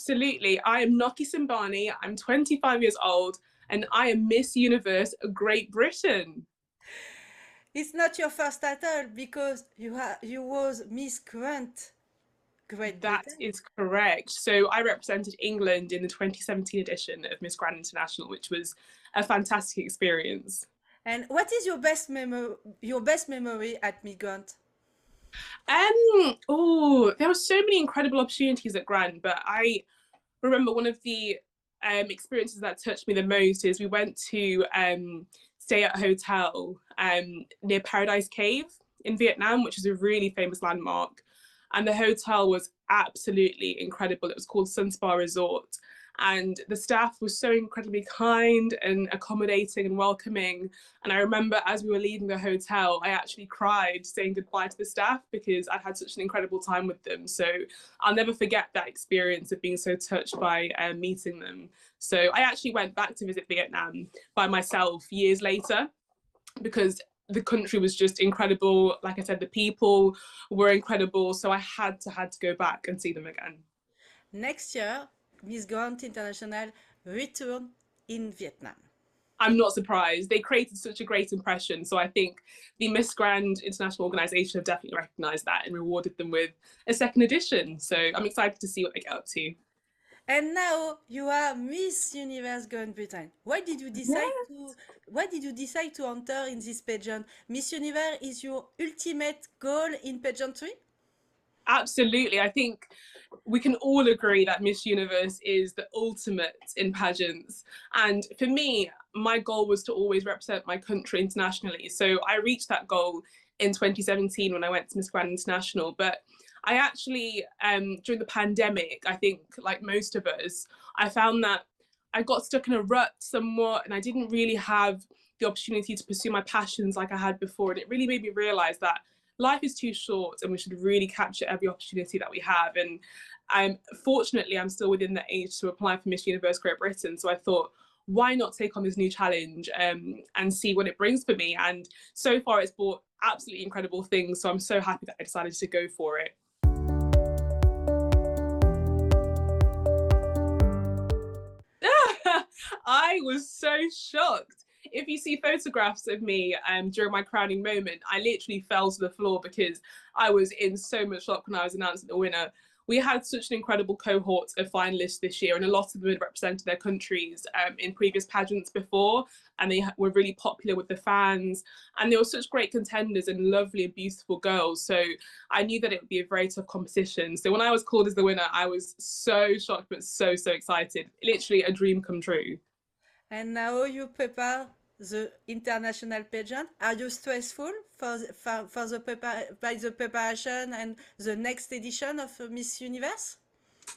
Absolutely. I am Noki Simbani. I'm 25 years old and I am Miss Universe Great Britain. It's not your first title because you was Miss Great That Britain. is correct. So I represented England in the 2017 edition of Miss Grand International, which was a fantastic experience. And what is your best memory at Miss Grant? There were so many incredible opportunities at Grand, but I remember one of the experiences that touched me the most is we went to stay at a hotel near Paradise Cave in Vietnam, which is a really famous landmark. And the hotel was absolutely incredible. It was called Sun Spa Resort. And the staff was so incredibly kind and accommodating and welcoming. And I remember as we were leaving the hotel, I actually cried saying goodbye to the staff because I'd had such an incredible time with them. So I'll never forget that experience of being so touched by meeting them. So I actually went back to visit Vietnam by myself years later because the country was just incredible. Like I said, the people were incredible. So I had to go back and see them again. Next year, Miss Grant International return in Vietnam. I'm not surprised. They created such a great impression. So I think the Miss Grand International Organisation have definitely recognised that and rewarded them with a second edition. So I'm excited to see what they get up to. And now you are Miss Universe Great Britain. Why did you decide Yeah. to enter in this pageant? Miss Universe is your ultimate goal in pageantry? Absolutely. I think we can all agree that Miss Universe is the ultimate in pageants. And for me, my goal was to always represent my country internationally. So I reached that goal in 2017 when I went to Miss Grand International. But I actually, during the pandemic, I think like most of us, I found that I got stuck in a rut somewhat and I didn't really have the opportunity to pursue my passions like I had before. And it really made me realize that life is too short and we should really capture every opportunity that we have. And fortunately, I'm still within the age to apply for Miss Universe Great Britain. So I thought, why not take on this new challenge and see what it brings for me? And so far, it's brought absolutely incredible things. So I'm so happy that I decided to go for it. I was so shocked. If you see photographs of me during my crowning moment, I literally fell to the floor because I was in so much shock when I was announcing the winner. We had such an incredible cohort of finalists this year, and a lot of them had represented their countries in previous pageants before, and they were really popular with the fans. And they were such great contenders and lovely and beautiful girls. So I knew that it would be a very tough competition. So when I was called as the winner, I was so shocked, but so excited. Literally a dream come true. And now you prepare the international pageant. Are you stressful by the preparation and the next edition of Miss Universe?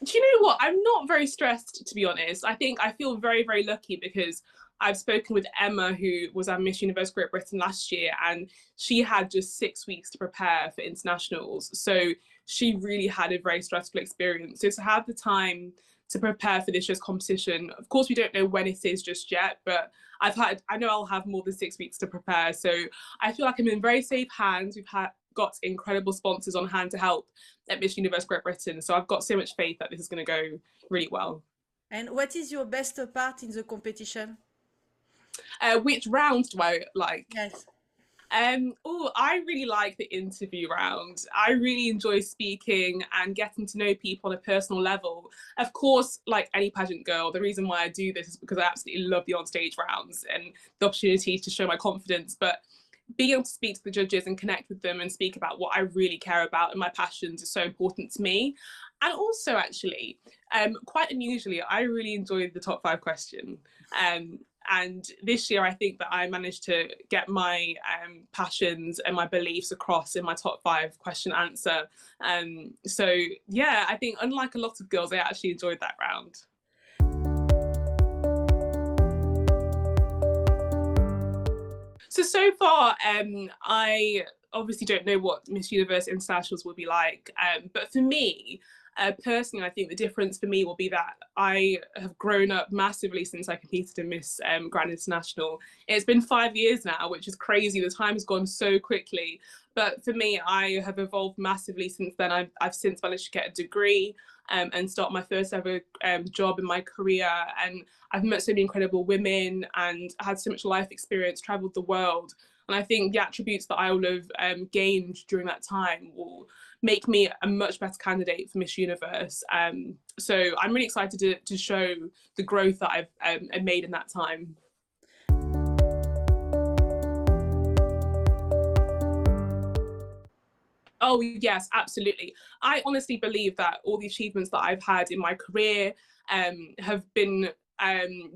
Do you know what? I'm not very stressed, to be honest. I think I feel very lucky because I've spoken with Emma, who was our Miss Universe Great Britain last year, and she had just 6 weeks to prepare for internationals. So she really had a very stressful experience. So to have the time to prepare for this year's competition, of course, we don't know when it is just yet, but I know I'll have more than 6 weeks to prepare. So I feel like I'm in very safe hands. Got incredible sponsors on hand to help at Miss Universe Great Britain. So I've got so much faith that this is going to go really well. And what is your best part in the competition? Which round do I like? Yes. I really like the interview round. I really enjoy speaking and getting to know people on a personal level. Of course, like any pageant girl, the reason why I do this is because I absolutely love the onstage rounds and the opportunity to show my confidence. But being able to speak to the judges and connect with them and speak about what I really care about and my passions is so important to me. And also, actually, quite unusually, I really enjoyed the top 5 question. And this year, I think that I managed to get my passions and my beliefs across in my top 5 question answer. So, yeah, I think unlike a lot of girls, I actually enjoyed that round. So far, I obviously don't know what Miss Universe Internationals will be like, but for me, personally, I think the difference for me will be that I have grown up massively since I competed in Miss Grand International. It's been 5 years now, which is crazy. The time has gone so quickly. But for me, I have evolved massively since then. I've since managed to get a degree. and start my first ever job in my career. And I've met so many incredible women and had so much life experience, traveled the world. And I think the attributes that I will have gained during that time will make me a much better candidate for Miss Universe. So I'm really excited to show the growth that I've made in that time. Oh, yes, absolutely. I honestly believe that all the achievements that I've had in my career have been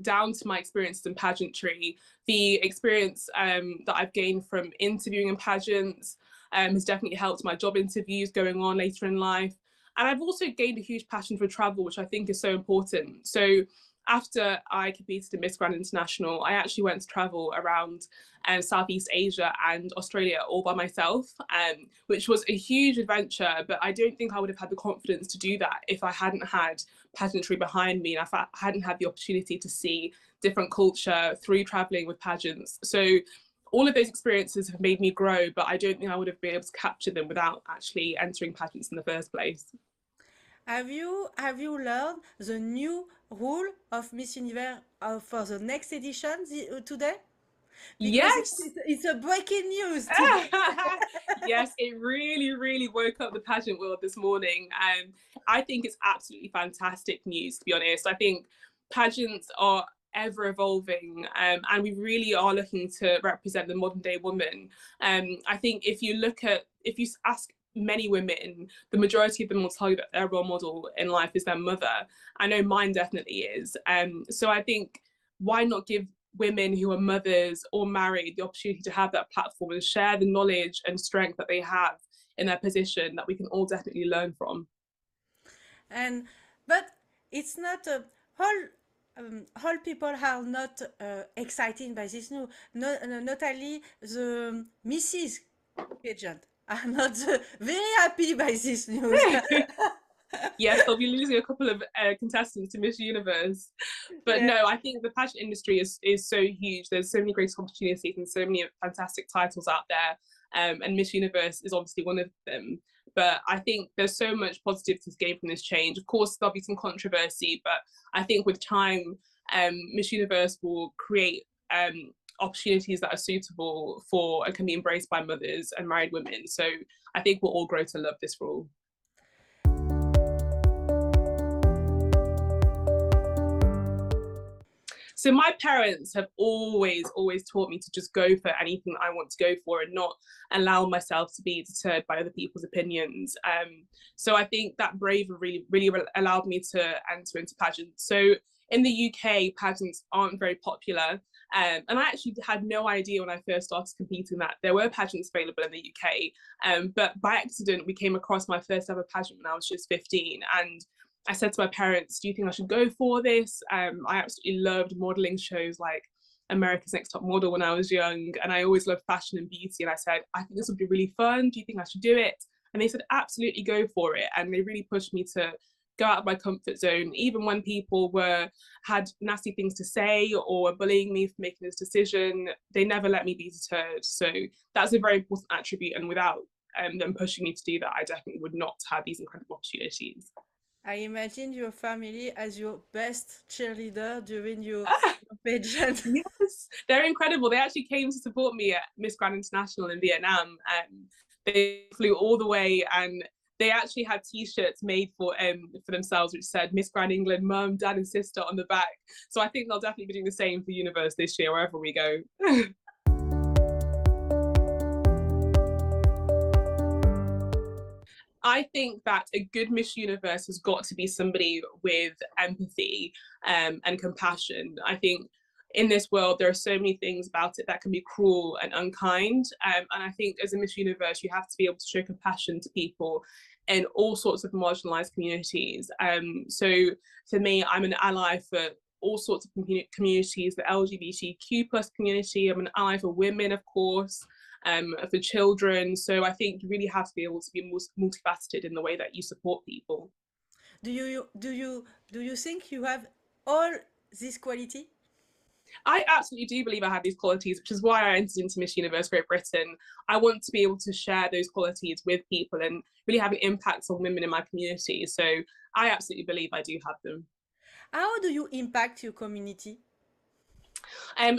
down to my experiences in pageantry. The experience that I've gained from interviewing in pageants has definitely helped my job interviews going on later in life. And I've also gained a huge passion for travel, which I think is so important. So after I competed in Miss Grand International, I actually went to travel around Southeast Asia and Australia all by myself, which was a huge adventure, but I don't think I would have had the confidence to do that if I hadn't had pageantry behind me and if I hadn't had the opportunity to see different culture through traveling with pageants. So all of those experiences have made me grow, but I don't think I would have been able to capture them without actually entering pageants in the first place. Have you learned the new rule of Miss Universe for the next edition today? Because Yes. it's a breaking news today. Yes, it really, really woke up the pageant world this morning. I think it's absolutely fantastic news, to be honest. I think pageants are ever evolving, and we really are looking to represent the modern day woman. I think if you ask many women, the majority of them will tell you that their role model in life is their mother. I know mine definitely is. So I think, why not give women who are mothers or married the opportunity to have that platform and share the knowledge and strength that they have in their position that we can all definitely learn from. And but it's not all people are not excited by this news. Not only the Mrs. pageant are not very happy by this news. Yes, they'll be losing a couple of contestants to Miss Universe. But Yeah. no, I think the pageant industry is so huge. There's so many great opportunities and so many fantastic titles out there. And Miss Universe is obviously one of them. But I think there's so much positive to gain from this change. Of course, there'll be some controversy, but I think with time, Miss Universe will create opportunities that are suitable for and can be embraced by mothers and married women. So I think we'll all grow to love this rule. So my parents have always taught me to just go for anything I want to go for and not allow myself to be deterred by other people's opinions. So I think that bravery really allowed me to enter into pageants. So in the UK, pageants aren't very popular. And I actually had no idea when I first started competing that there were pageants available in the UK. But by accident, we came across my first ever pageant when I was just 15. And I said to my parents, do you think I should go for this? I absolutely loved modeling shows like America's Next Top Model when I was young, and I always loved fashion and beauty. And I said, I think this would be really fun. Do you think I should do it? And they said, absolutely go for it. And they really pushed me to go out of my comfort zone, even when people had nasty things to say or were bullying me for making this decision. They never let me be deterred. So that's a very important attribute. And without them pushing me to do that, I definitely would not have these incredible opportunities. I imagine your family as your best cheerleader during your pageant. Yes, they're incredible. They actually came to support me at Miss Grand International in Vietnam. They flew all the way, and they actually had T-shirts made for themselves, which said Miss Grand England, Mum, Dad, and Sister on the back. So I think they'll definitely be doing the same for Universe this year, wherever we go. I think that a good Miss Universe has got to be somebody with empathy and compassion. I think in this world, there are so many things about it that can be cruel and unkind. And I think as a Miss Universe, you have to be able to show compassion to people in all sorts of marginalized communities. So for me, I'm an ally for all sorts of communities, the LGBTQ plus community. I'm an ally for women, of course. For children. So I think you really have to be able to be multifaceted in the way that you support people. Do you think you have all this quality? I absolutely do believe I have these qualities, which is why I entered into Miss Universe Great Britain. I want to be able to share those qualities with people and really have an impact on women in my community. So I absolutely believe I do have them. How do you impact your community?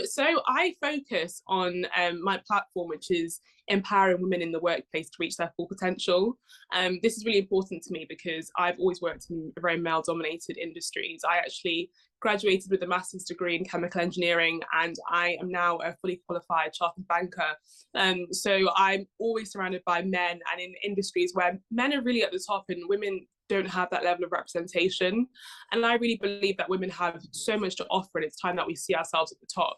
So I focus on my platform, which is empowering women in the workplace to reach their full potential. This is really important to me because I've always worked in very male-dominated industries. I actually graduated with a master's degree in chemical engineering, and I am now a fully qualified chartered banker. So I'm always surrounded by men and in industries where men are really at the top and women don't have that level of representation. And I really believe that women have so much to offer, and it's time that we see ourselves at the top.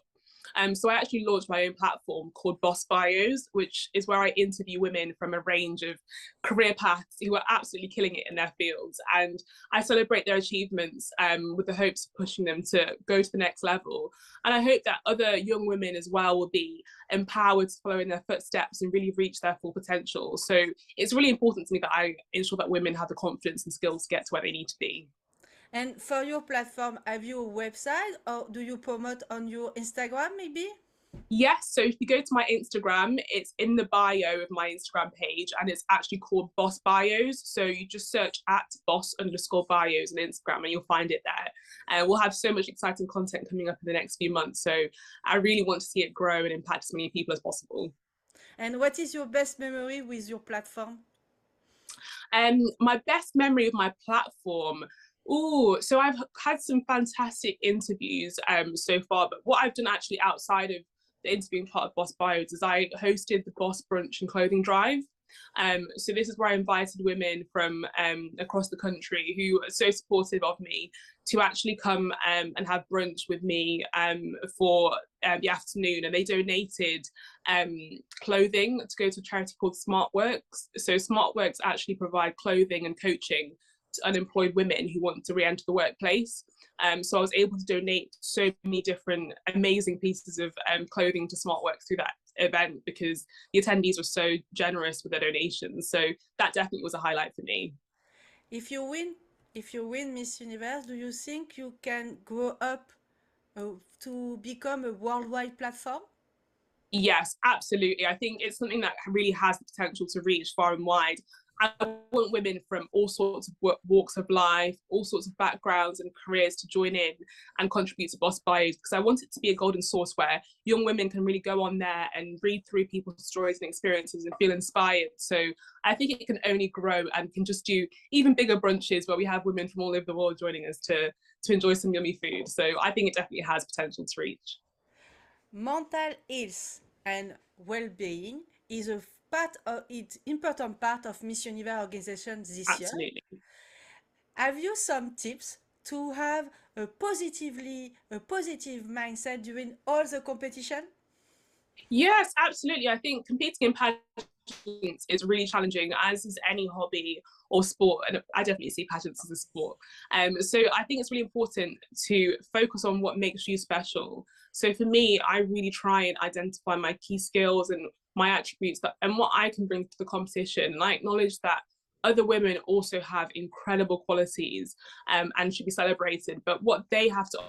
So I actually launched my own platform called Boss Bios, which is where I interview women from a range of career paths who are absolutely killing it in their fields. And I celebrate their achievements with the hopes of pushing them to go to the next level. And I hope that other young women as well will be empowered to follow in their footsteps and really reach their full potential. So it's really important to me that I ensure that women have the confidence and skills to get to where they need to be. And for your platform, have you a website or do you promote on your Instagram maybe? Yes, so if you go to my Instagram, it's in the bio of my Instagram page, and it's actually called Boss Bios. So you just search at boss_bios on Instagram and you'll find it there. And we'll have so much exciting content coming up in the next few months. So I really want to see it grow and impact as many people as possible. And what is your best memory with your platform? My best memory of my platform. Oh, so I've had some fantastic interviews so far, but what I've done actually outside of the interviewing part of Boss Bios is I hosted the Boss Brunch and Clothing Drive. So this is where I invited women from across the country who are so supportive of me to actually come and have brunch with me for the afternoon, and they donated clothing to go to a charity called SmartWorks. So SmartWorks actually provide clothing and coaching to unemployed women who want to re-enter the workplace. So I was able to donate so many different amazing pieces of clothing to SmartWorks through that event because the attendees were so generous with their donations. So that definitely was a highlight for me. If you win Miss Universe, do you think you can grow up to become a worldwide platform? Yes, absolutely. I think it's something that really has the potential to reach far and wide. I want women from all sorts of walks of life, all sorts of backgrounds and careers to join in and contribute to Boss Bios, because I want it to be a golden source where young women can really go on there and read through people's stories and experiences and feel inspired. So I think it can only grow and can just do even bigger brunches where we have women from all over the world joining us to enjoy some yummy food. So I think it definitely has potential to reach. Mental health and well-being is a it's important part of Miss Universe organization this year. Absolutely. Have you some tips to have a positive mindset during all the competition? Yes, absolutely. I think competing in pageants is really challenging, as is any hobby or sport. And I definitely see pageants as a sport. So I think it's really important to focus on what makes you special. So for me, I really try and identify my key skills and my attributes and what I can bring to the competition. And I acknowledge that other women also have incredible qualities and should be celebrated. But what they have to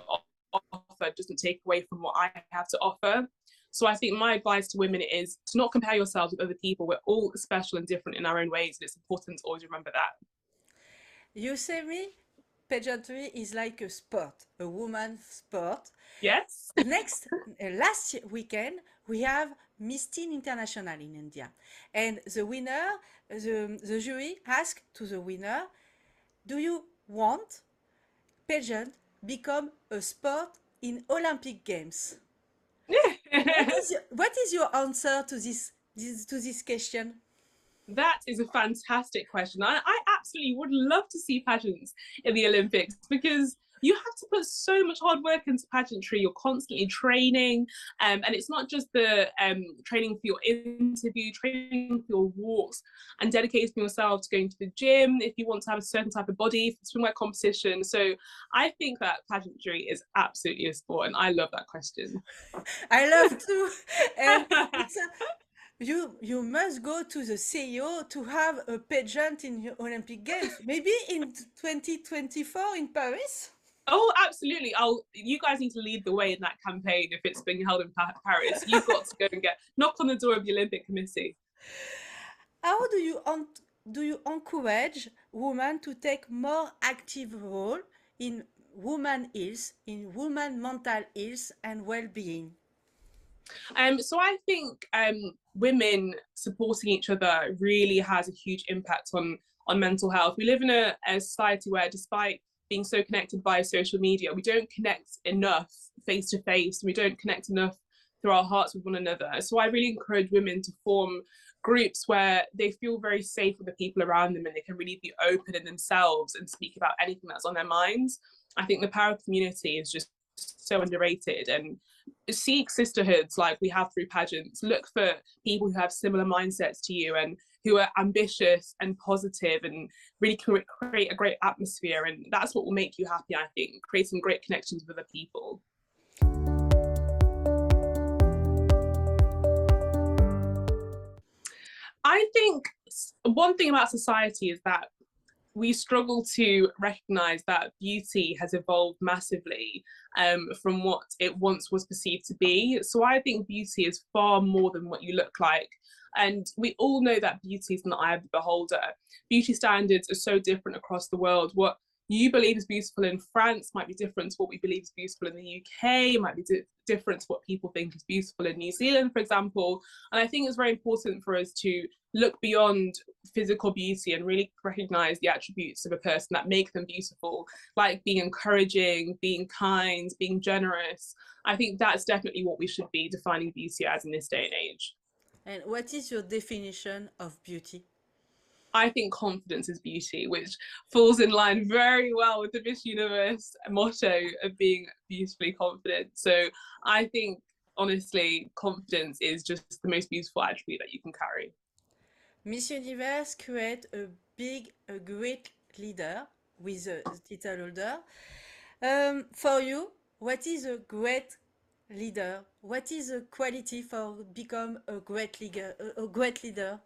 offer doesn't take away from what I have to offer. So I think my advice to women is to not compare yourselves with other people. We're all special and different in our own ways, and it's important to always remember that. You say me, pageantry is like a sport, a woman's sport. Yes. Last weekend, we have Miss Teen International in India. And the winner, the jury asked to the winner, do you want pageant become a sport in Olympic Games? What is your answer to this question? That is a fantastic question. I absolutely would love to see pageants in the Olympics because you have to put so much hard work into pageantry. You're constantly training, and it's not just the training for your interview, training for your walks, and dedicating yourself to going to the gym if you want to have a certain type of body for swimwear competition. So I think that pageantry is absolutely a sport, and I love that question. I love to, and you must go to the CEO to have a pageant in the Olympic Games, maybe in 2024 in Paris. Oh, absolutely. You guys need to lead the way in that campaign if it's being held in Paris. You've got to go and knock on the door of the Olympic Committee. How do you do you encourage women to take more active role in women health, in women mental health and well-being? So I think women supporting each other really has a huge impact on mental health. We live in a society where, despite being so connected by social media, we don't connect enough face to face. We don't connect enough through our hearts with one another. So I really encourage women to form groups where they feel very safe with the people around them and they can really be open in themselves and speak about anything that's on their minds. I think the power of community is just so underrated, and seek sisterhoods like we have through pageants. Look for people who have similar mindsets to you and who are ambitious and positive and really create a great atmosphere, and that's what will make you happy. I think creating great connections with other people. I think one thing about society is that we struggle to recognize that beauty has evolved massively from what it once was perceived to be. So I think beauty is far more than what you look like. And we all know that beauty is in the eye of the beholder. Beauty standards are so different across the world. What you believe is beautiful in France might be different to what we believe is beautiful in the UK, might be different to what people think is beautiful in New Zealand, for example. And I think it's very important for us to look beyond physical beauty and really recognize the attributes of a person that make them beautiful, like being encouraging, being kind, being generous. I think that's definitely what we should be defining beauty as in this day and age. And what is your definition of beauty? I think confidence is beauty, which falls in line very well with the Miss Universe motto of being beautifully confident. So I think, honestly, confidence is just the most beautiful attribute that you can carry. Miss Universe create a great leader with a title holder. For you, what is a great leader? What is a quality for become a great leader? A great leader.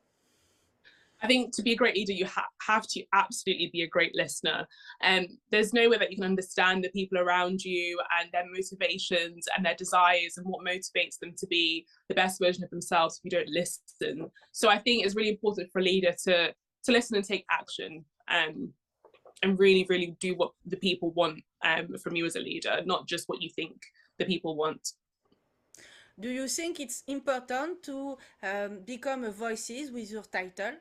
I think to be a great leader, you have to absolutely be a great listener. And there's no way that you can understand the people around you and their motivations and their desires and what motivates them to be the best version of themselves if you don't listen. So I think it's really important for a leader to listen and take action, and really, really do what the people want from you as a leader, not just what you think the people want. Do you think it's important to become a voices with your title?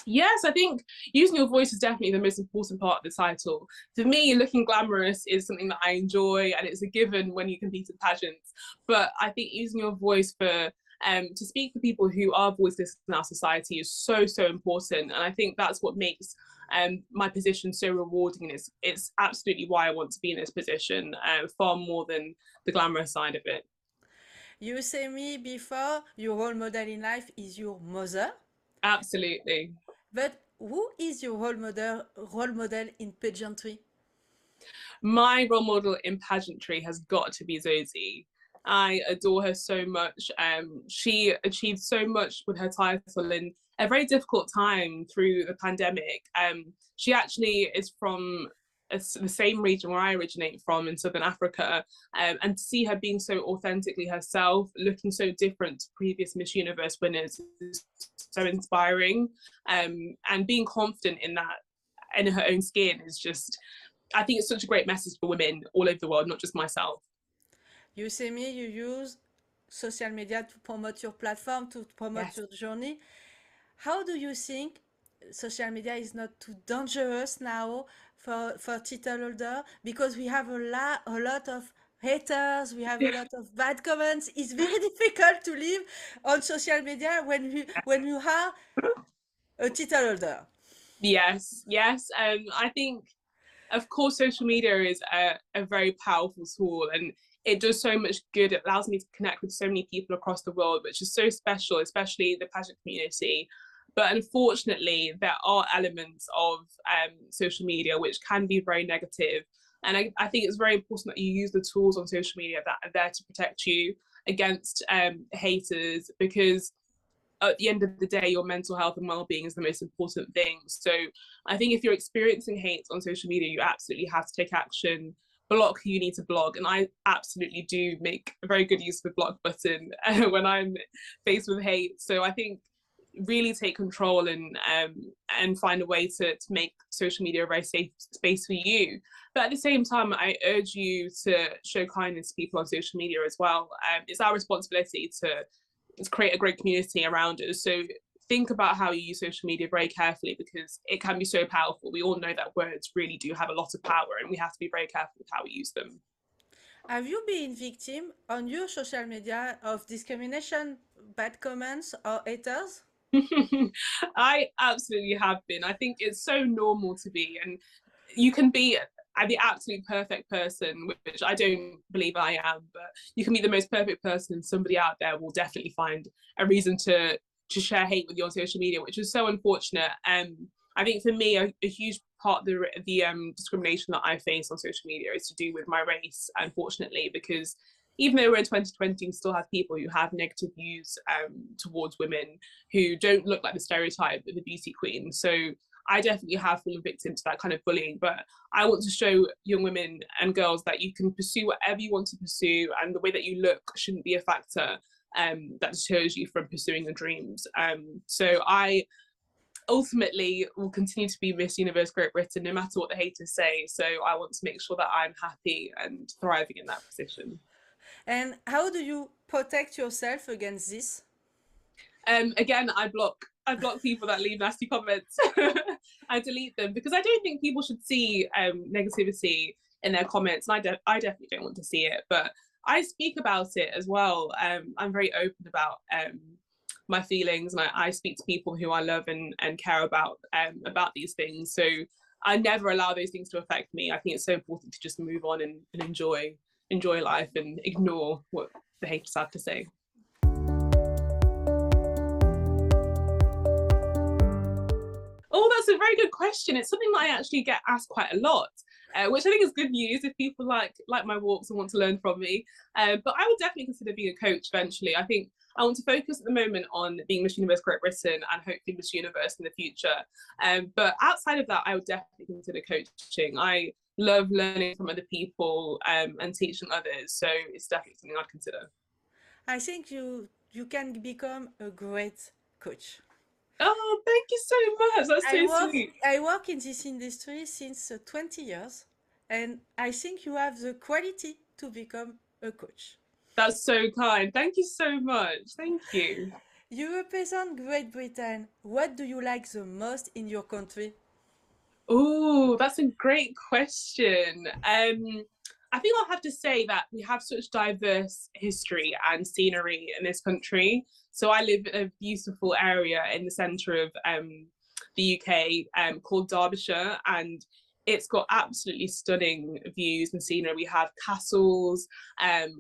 Yes, I think using your voice is definitely the most important part of the title. For me, looking glamorous is something that I enjoy, and it's a given when you compete in pageants. But I think using your voice for to speak for people who are voiceless in our society is so, so important. And I think that's what makes my position so rewarding. And it's absolutely why I want to be in this position, far more than the glamorous side of it. You say me before your role model in life is your mother, Absolutely. but who is your role model in pageantry? My role model in pageantry has got to be Zosie. I adore her so much. She achieved so much with her title in a very difficult time through the pandemic. She actually is from the same region where I originate from in Southern Africa, and to see her being so authentically herself, looking so different to previous Miss Universe winners, is so inspiring. And being confident in that, in her own skin, is just, I think it's such a great message for women all over the world, not just myself. You say me, you use social media to promote your platform, to promote Yes. your journey. How do you think social media is not too dangerous now for title holder? Because we have a lot of haters, we have a lot of bad comments. It's very difficult to live on social media when you are a title holder. Yes, yes. I think, of course, social media is a very powerful tool, and it does so much good. It allows me to connect with so many people across the world, which is so special, especially the pageant community. But unfortunately, there are elements of social media which can be very negative. And I think it's very important that you use the tools on social media that are there to protect you against haters, because at the end of the day, your mental health and well-being is the most important thing. So I think if you're experiencing hate on social media, you absolutely have to take action, block who you need to block. And I absolutely do make a very good use of the block button when I'm faced with hate. So I think really take control and find a way to make social media a very safe space for you. But at the same time, I urge you to show kindness to people on social media as well. It's our responsibility to create a great community around us. So think about how you use social media very carefully, because it can be so powerful. We all know that words really do have a lot of power, and we have to be very careful with how we use them. Have you been victim on your social media of discrimination, bad comments, or haters? I absolutely have been. I think it's so normal to be, and you can be the absolute perfect person, which I don't believe I am, but you can be the most perfect person, and somebody out there will definitely find a reason to share hate with you on social media, which is so unfortunate. I think for me, a huge part of the discrimination that I face on social media is to do with my race, unfortunately, because even though we're in 2020, we still have people who have negative views towards women who don't look like the stereotype of the beauty queen. So I definitely have fallen victim to that kind of bullying, but I want to show young women and girls that you can pursue whatever you want to pursue, and the way that you look shouldn't be a factor that deters you from pursuing your dreams. So I ultimately will continue to be Miss Universe Great Britain, no matter what the haters say. So I want to make sure that I'm happy and thriving in that position. And how do you protect yourself against this? Again, I block people that leave nasty comments. I delete them, because I don't think people should see negativity in their comments, and I definitely don't want to see it. But I speak about it as well. I'm very open about my feelings, and I speak to people who I love and care about these things. So I never allow those things to affect me. I think it's so important to just move on and enjoy life and ignore what the haters have to say. Oh, that's a very good question. It's something that I actually get asked quite a lot, which I think is good news if people like my walks and want to learn from me. But I would definitely consider being a coach eventually. I think I want to focus at the moment on being Miss Universe Great Britain and hopefully Miss Universe in the future. But outside of that, I would definitely consider coaching. I love learning from other people and teaching others. So it's definitely something I'd consider. I think you can become a great coach. Oh, thank you so much. That's so sweet. I work in this industry since 20 years, and I think you have the quality to become a coach. That's so kind. Thank you so much. Thank you. You represent Great Britain. What do you like the most in your country? Oh, that's a great question. I think I'll have to say that we have such diverse history and scenery in this country. So I live in a beautiful area in the centre of the UK called Derbyshire, and it's got absolutely stunning views and scenery. We have castles,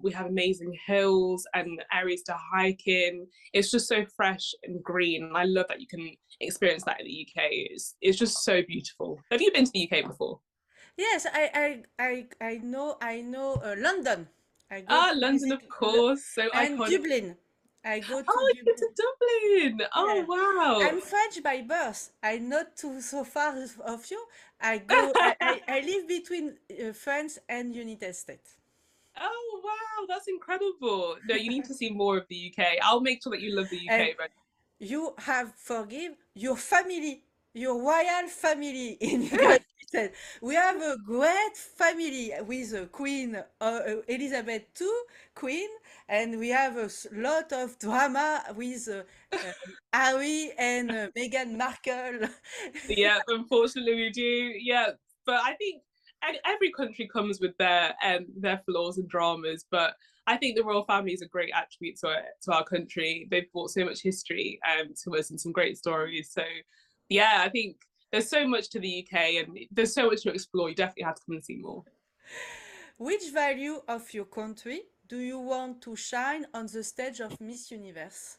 we have amazing hills and areas to hike in. It's just so fresh and green, and I love that you can experience that in the UK. It's just so beautiful. Have you been to the UK before? Yes, I know London. I go Ah, to London, visit of course, so and iconic. Dublin. I go to Oh, you've been Dublin. to Dublin. Oh, Yeah. wow. I'm French by birth. I'm not too so far of you. I live between France and United States. Oh, wow, that's incredible. No, you need to see more of the UK. I'll make sure that you love the And UK, but you have forgive your family, your royal family in Great Britain. We have a great family with Queen Elizabeth II, Queen, and we have a lot of drama with Harry and Meghan Markle. yeah, unfortunately we do. Yeah, but I think every country comes with their flaws and dramas. But I think the royal family is a great attribute to our country. They've brought so much history to us and some great stories. So yeah, I think there's so much to the UK and there's so much to explore. You definitely have to come and see more. Which value of your country do you want to shine on the stage of Miss Universe?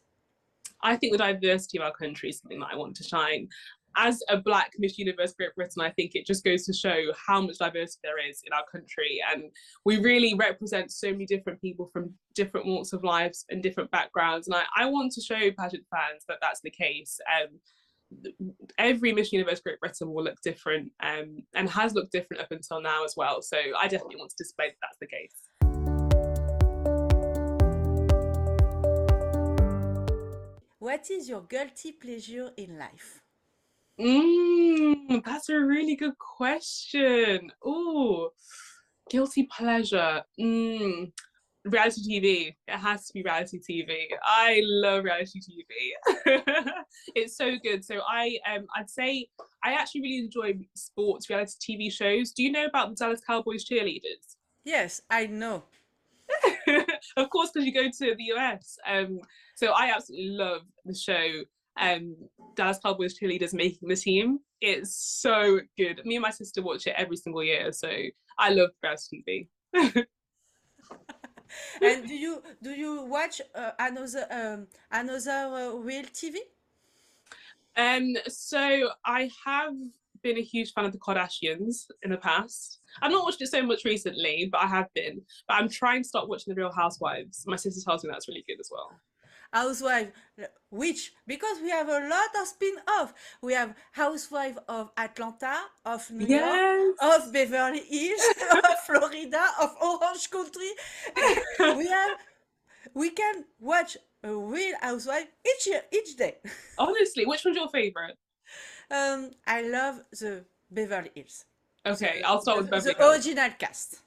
I think the diversity of our country is something that I want to shine. As a Black Miss Universe Great Britain, I think it just goes to show how much diversity there is in our country. And we really represent so many different people from different walks of lives and different backgrounds. And I want to show pageant fans that that's the case. Every Miss Universe Great Britain will look different and has looked different up until now as well. So I definitely want to display that that's the case. What is your guilty pleasure in life? That's a really good question. Oh, guilty pleasure. Reality TV. It has to be reality TV. I love reality TV. It's so good. So I'd say I actually really enjoy sports reality TV shows. Do you know about the Dallas Cowboys cheerleaders? Yes, I know. Of course, because you go to the US. So I absolutely love the show. Um, Dallas Cowboys cheerleaders making the team. It's so good. Me and my sister watch it every single year. So I love reality TV. And do you watch another real TV? So I have been a huge fan of the Kardashians in the past. I've not watched it so much recently, but I have been. But I'm trying to start watching The Real Housewives. My sister tells me that's really good as well. Housewife, which because we have a lot of spin-off. We have Housewife of Atlanta, of New York, Yes. of Beverly Hills, of Florida, of Orange Country. we have we can watch a real housewife each day. Honestly, which one's your favorite? I love the Beverly Hills, Okay, I'll start with Beverly the Hills. original cast.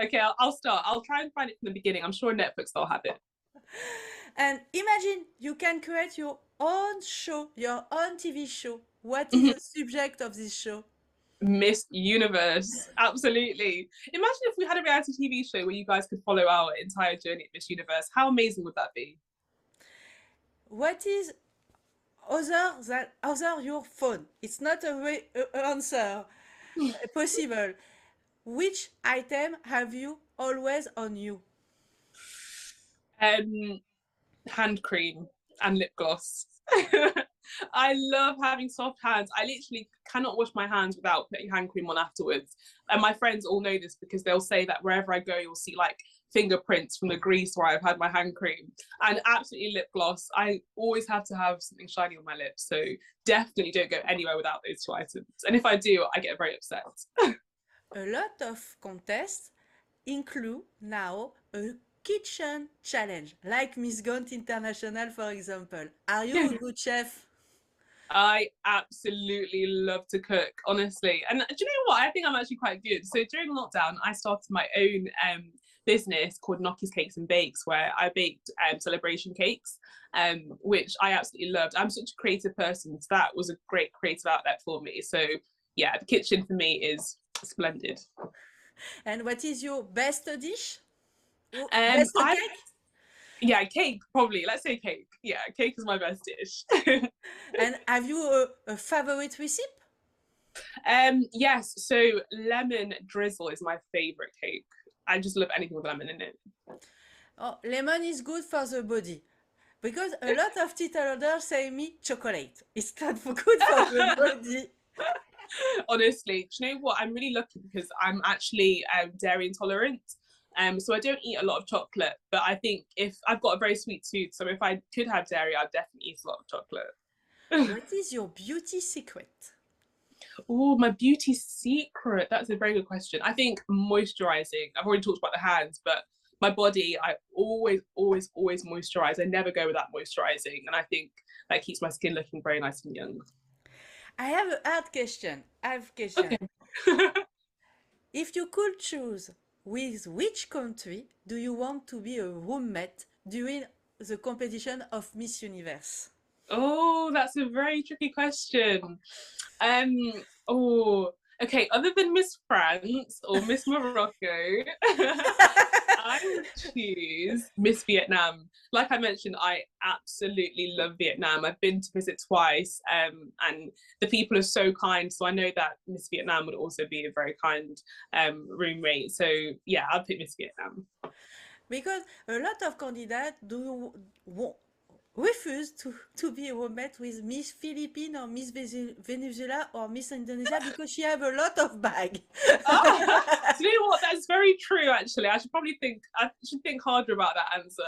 Okay, I'll start. I'll try and find it from the beginning. I'm sure Netflix they'll have it. And imagine you can create your own show, your own TV show. What is Mhm. the subject of this show? Miss Universe, absolutely. Imagine if we had a reality TV show where you guys could follow our entire journey at Miss Universe. How amazing would that be? What is other your phone? It's not a answer possible. Which item have you always on you? Um, Hand cream and lip gloss. I love having soft hands. I literally cannot wash my hands without putting hand cream on afterwards. And my friends all know this because they'll say that wherever I go, you'll see like fingerprints from the grease where I've had my hand cream. And absolutely lip gloss. I always have to have something shiny on my lips. So definitely don't go anywhere without those two items. And if I do, I get very upset. A lot of contests include now a kitchen challenge, like Miss Gaunt International, for example. Are you a good chef? I absolutely love to cook, honestly. And do you know what? I think I'm actually quite good. So during lockdown, I started my own business called Noki's Cakes and Bakes, where I baked celebration cakes, which I absolutely loved. I'm such a creative person, so that was a great creative outlet for me. So yeah, the kitchen for me is splendid. And what is your best dish? Best I cake? Yeah, cake probably. Let's say cake. Yeah, cake is my best dish. And have you a favorite recipe? Yes, so lemon drizzle is my favorite cake. I just love anything with lemon in it. Oh, lemon is good for the body. Because a lot of title orders say me chocolate. It's not good for the body. Honestly, do you know what? I'm really lucky because I'm actually dairy intolerant. So I don't eat a lot of chocolate, but I think if I've got a very sweet tooth, so if I could have dairy, I'd definitely eat a lot of chocolate. What is your beauty secret? Oh, my beauty secret. That's a very good question. I think moisturizing. I've already talked about the hands, but my body, I always moisturize. I never go without moisturizing. And I think that keeps my skin looking very nice and young. I have a hard question. I have a question. Okay. If you could choose with which country do you want to be a roommate during the competition of Miss Universe? Oh, that's a very tricky question. Um, oh, okay. Other than Miss France or Miss Morocco, I would choose Miss Vietnam. Like I mentioned, I absolutely love Vietnam. I've been to visit twice, and the people are so kind. So I know that Miss Vietnam would also be a very kind roommate. So yeah, I'll pick Miss Vietnam. Because a lot of candidates refuse to be a roommate with Miss Philippines or Miss Venezuela or Miss Indonesia because she have a lot of bag. Oh, do you know what? That's very true. Actually, I should think harder about that answer.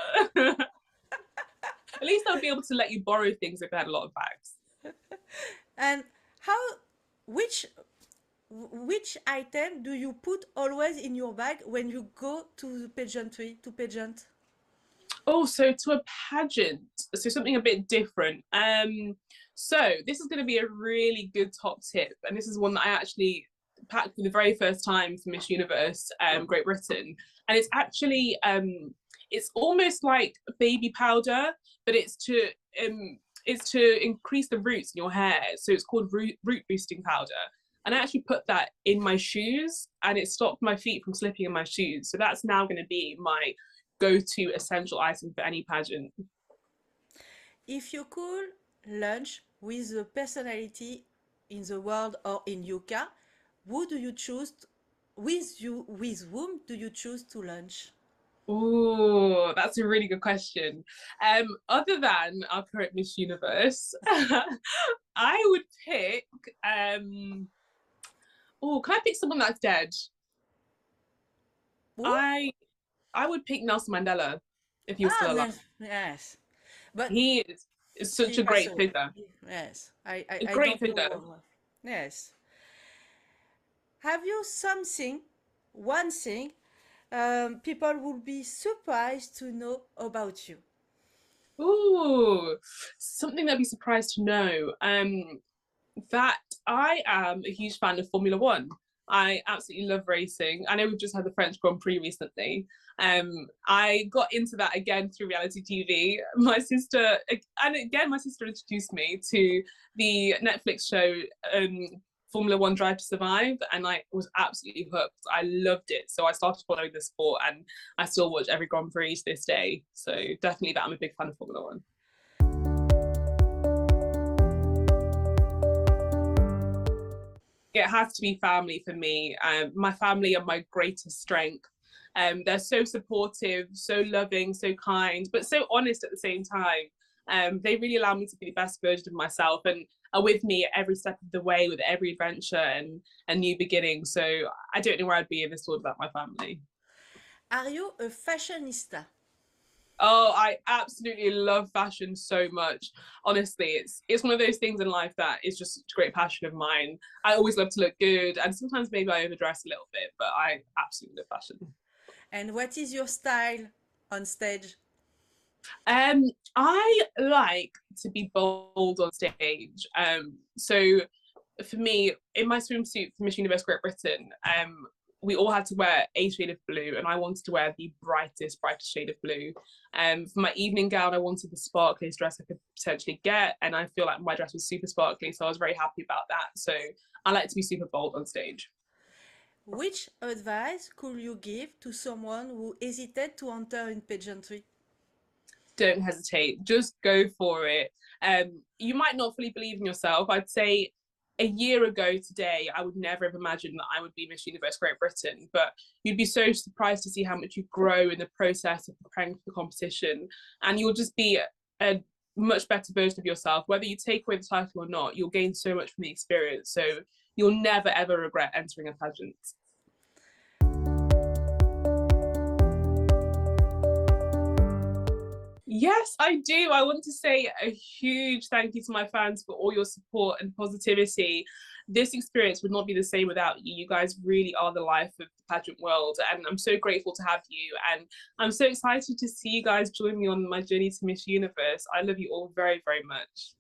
At least I'll be able to let you borrow things if I had a lot of bags. And how which which item do you put always in your bag when you go to the pageantry to pageant? Oh, so to a pageant, so something a bit different. So this is going to be a really good top tip, and this is one that I actually packed for the very first time for Miss Universe, Great Britain, and it's actually it's almost like baby powder, but it's to increase the roots in your hair. So it's called root boosting powder. And I actually put that in my shoes, and it stopped my feet from slipping in my shoes. So that's now going to be my go-to essential item for any pageant. If you could lunch with a personality in the world or in Yucca, who do you choose? With whom do you choose to lunch? Oh, that's a really good question. Other than our current Miss Universe, I would pick. Oh, can I pick someone that's dead? Who? I I would pick Nelson Mandela if he was Ah, still alive. yes, yes. But He is such he a passed great away. figure. Yes, A I great don't figure. know. Yes. Have you something, one thing, people will be surprised to know about you? Ooh, something they'd be surprised to know. That I am a huge fan of Formula One. I absolutely love racing. I know we've just had the French Grand Prix recently. I got into that again through reality TV. My sister, and again, my sister introduced me to the Netflix show Formula One Drive to Survive, and I was absolutely hooked. I loved it. So I started following the sport, and I still watch every Grand Prix to this day. So definitely that I'm a big fan of Formula One. It has to be family for me. My family are my greatest strength. They're so supportive, so loving, so kind, but so honest at the same time. They really allow me to be the best version of myself and are with me at every step of the way with every adventure and a new beginning. So I don't know where I'd be if it's all about my family. Are you a fashionista? Oh, I absolutely love fashion so much. Honestly, it's one of those things in life that is just a great passion of mine. I always love to look good, and sometimes maybe I overdress a little bit, but I absolutely love fashion. And what is your style on stage? I like to be bold on stage. So for me, in my swimsuit for Miss Universe Great Britain, we all had to wear a shade of blue, and I wanted to wear the brightest shade of blue. For my evening gown, I wanted the sparkliest dress I could potentially get, and I feel like my dress was super sparkly, so I was very happy about that. So I like to be super bold on stage. Which advice could you give to someone who hesitated to enter in pageantry? Don't hesitate, just go for it. You might not fully believe in yourself. I'd say a year ago today, I would never have imagined that I would be Miss Universe Great Britain, but you'd be so surprised to see how much you grow in the process of preparing for the competition. And you'll just be a much better version of yourself. Whether you take away the title or not, you'll gain so much from the experience. So you'll never, ever regret entering a pageant. Yes, I do. I want to say a huge thank you to my fans for all your support and positivity. This experience would not be the same without you. You guys really are the life of the pageant world, and I'm so grateful to have you. And I'm so excited to see you guys join me on my journey to Miss Universe. I love you all very, very much.